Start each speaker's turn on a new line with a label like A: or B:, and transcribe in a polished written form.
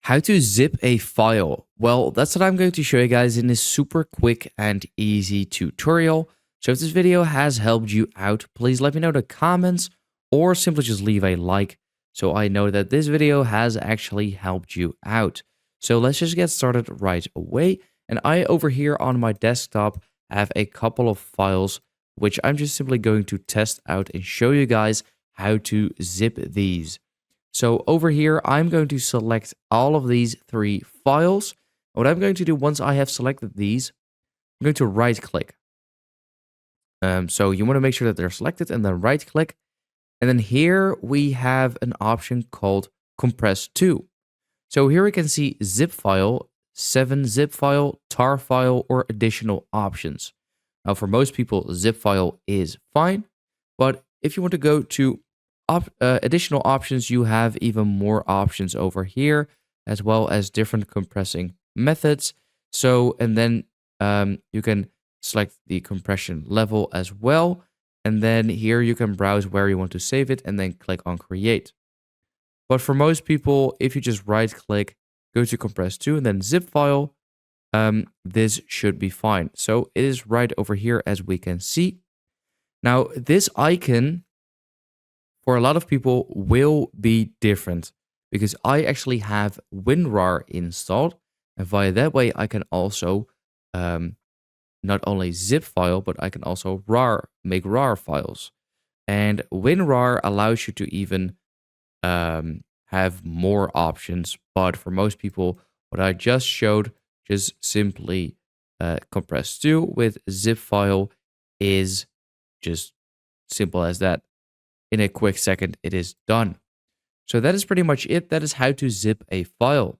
A: How to zip a file. Well, that's what I'm going to show you guys in this super quick and easy tutorial. So if this video has helped you out, please let me know in the comments or simply just leave a like so I know that this video has actually helped you out. So let's just get started right away. And I over here on my desktop have a couple of files which I'm just simply going to test out and show you guys how to zip these. So over here, I'm going to select all of these three files. What I'm going to do once I have selected these, I'm going to right click. So you want to make sure that they're selected and then right click. And then here we have an option called compress to. So here we can see zip file, 7-zip file, tar file, or additional options. Now for most people, zip file is fine. But if you want to go to additional options, you have even more options over here, as well as different compressing methods. So, and then you can select the compression level as well. And then here you can browse where you want to save it and then click on create. But for most people, if you just right click, go to compress to and then zip file, this should be fine. So it is right over here as we can see. Now this icon for a lot of people will be different because I actually have WinRAR installed, and via that way I can also not only zip file, but I can also make RAR files. And WinRAR allows you to even have more options, but for most people, what I just showed, just simply compress to with zip file is just simple as that. In a quick second, it is done. So that is pretty much it. That is how to zip a file.